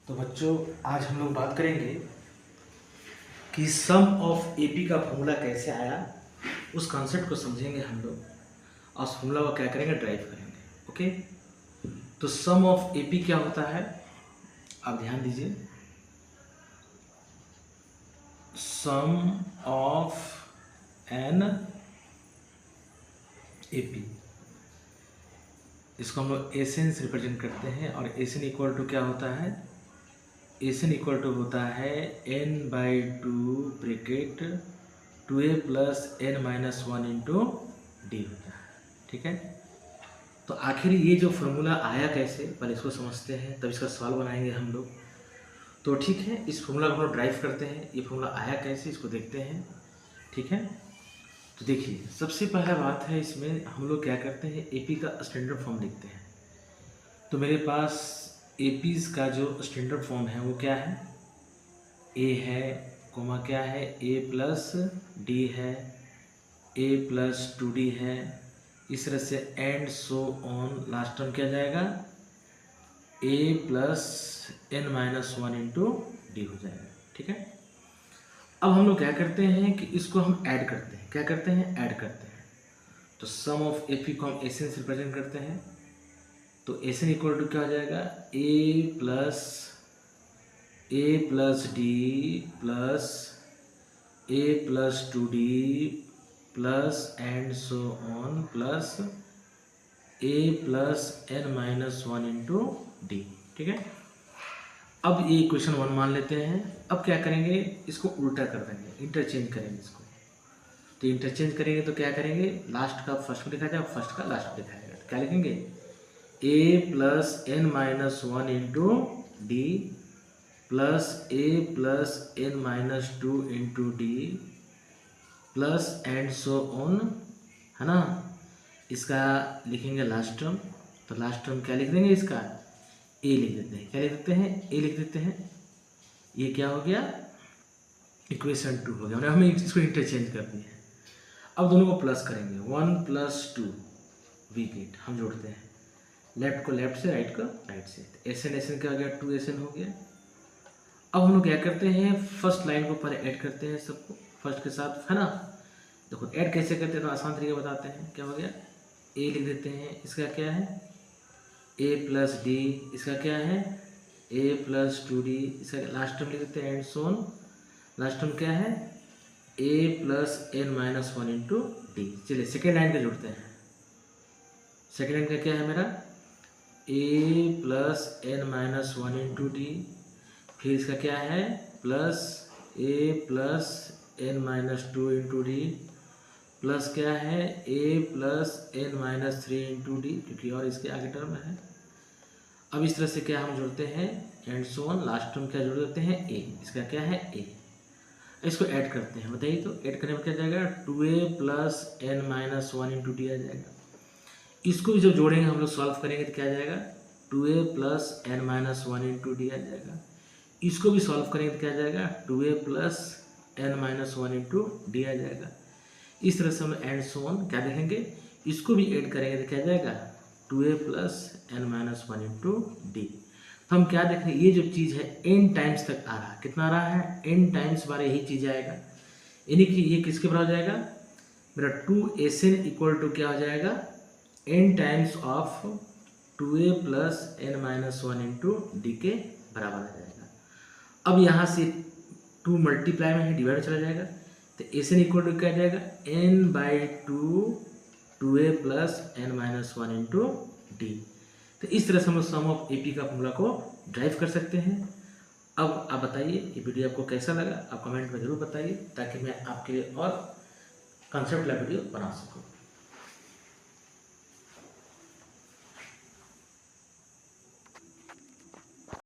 तो बच्चों आज हम लोग बात करेंगे कि सम ऑफ एपी का फॉर्मूला कैसे आया, उस कॉन्सेप्ट को समझेंगे हम लोग और उस फॉर्मूला को क्या करेंगे, ड्राइव करेंगे। ओके, तो सम ऑफ एपी क्या होता है, आप ध्यान दीजिए। सम ऑफ एन एपी, इसको हम लोग एसन से रिप्रेजेंट करते हैं और एसन इक्वल टू क्या होता है, एसन इक्वल टू होता है n/2 bracket 2a plus n-1 into D होता है। ठीक है, तो आखिर ये जो फॉर्मूला आया कैसे, पहले इसको समझते हैं तब इसका सवाल बनाएंगे हम लोग। तो ठीक है, इस फॉर्मूला को हम लोग ड्राइव करते हैं, ये फॉर्मूला आया कैसे इसको देखते हैं। ठीक है, तो देखिए सबसे पहला बात है, इसमें हम लोग क्या करते हैं, एपी का स्टैंडर्ड फॉर्म लिखते हैं। तो मेरे पास एपीज़ का जो स्टैंडर्ड फॉर्म है वो क्या है, ए है कोमा क्या है, ए प्लस डी है, ए प्लस 2d है, इस तरह से and so on. Last term क्या जाएगा, A plus n-1 into D हो जाएगा। ठीक है, अब हम लोग क्या करते हैं कि इसको हम ऐड करते हैं। क्या करते हैं, ऐड करते हैं। तो सम ऑफ एपी को हम एसन से रिप्रेजेंट करते हैं। तो एसन इक्वल टू क्या हो जाएगा, A plus D plus A plus 2d plus and so on plus A plus n-1 into D. ठीक है, अब ये इक्वेशन 1 मान लेते हैं। अब क्या करेंगे, इसको उल्टा कर देंगे, इंटरचेंज करेंगे इसको। तो इंटरचेंज करेंगे तो क्या करेंगे, लास्ट का फर्स्ट में लिखा जाएगा, फर्स्ट का लास्ट में लिखा जाएगा। तो क्या लिखेंगे, A plus n-1 into D plus A plus n-2 into D plus and so on, है ना। इसका लिखेंगे लास्ट टर्म। तो लास्ट टर्म क्या लिख देंगे, इसका ए लिख देते हैं। क्या लिख देते हैं, ए लिख देते हैं। ये क्या हो गया, इक्वेशन 2 हो गया। हमें इसको इंटरचेंज कर दिए। अब दोनों को प्लस करेंगे, 1 + 2 वी गेट, हम जोड़ते हैं लेफ्ट को लेफ्ट से, राइट को राइट से। तो एसन क्या हो गया, 2SN हो गया। अब हम लोग क्या करते हैं, फर्स्ट लाइन को पहले ऐड करते हैं सबको फर्स्ट के साथ, है ना। देखो ऐड कैसे करते हैं, तो आसान तरीके बताते हैं। क्या हो गया, ए लिख देते हैं, इसका क्या है ए प्लस डी, इसका क्या है ए प्लस 2d, इसका लास्ट टर्म लिख देते हैं एंड सोन। लास्ट टर्म क्या है, ए प्लस n-1 इंटू डी। चलिए सेकेंड लाइन का जोड़ते हैं। सेकेंड लाइन का क्या है मेरा, ए प्लस n-1 इंटू डी, फिर इसका क्या है plus A plus n-2 into D plus क्या है ए प्लस n-3 इंटू डी, क्योंकि और इसके आगे टर्म है। अब इस तरह से क्या हम जोड़ते हैं and so on, last term क्या जोड़ देते हैं ए, इसका क्या है ए। इसको ऐड करते हैं, बताइए तो ऐड करने में क्या जाएगा, 2a plus n-1 into D आ जाएगा। इसको भी जब जोड़ेंगे हम लोग सॉल्व करेंगे तो क्या जाएगा, 2a plus n-1 into D आ जाएगा। इसको भी सॉल्व करेंगे तो क्या जाएगा, 2a plus n-1 into D आ जाएगा। इस तरह से हम एंड सो ऑन क्या देखेंगे, इसको भी ऐड करेंगे तो क्या जाएगा, 2a plus n-1 into D. तो हम क्या देख रहे हैं, ये जो चीज़ है n टाइम्स तक आ रहा है। कितना आ रहा है, n टाइम्स बार यही चीज़ आएगा। यानी कि ये किसके बराबर हो जाएगा, मेरा 2SN इक्वल टू क्या हो जाएगा, n times of 2a plus n-1 into D के बराबर आ जाएगा। अब यहाँ से 2 मल्टीप्लाई में है, डिवाइड चला जाएगा। तो SN इक्वल टू क्या जाएगा, n/2 2a plus n-1 into D. तो इस तरह से हम सम ऑफ एपी का फॉर्मूला को ड्राइव कर सकते हैं। अब आप बताइए ये वीडियो आपको कैसा लगा, आप कमेंट में ज़रूर बताइए, ताकि मैं आपके लिए और कंसेप्ट वाला वीडियो बना सकूँ।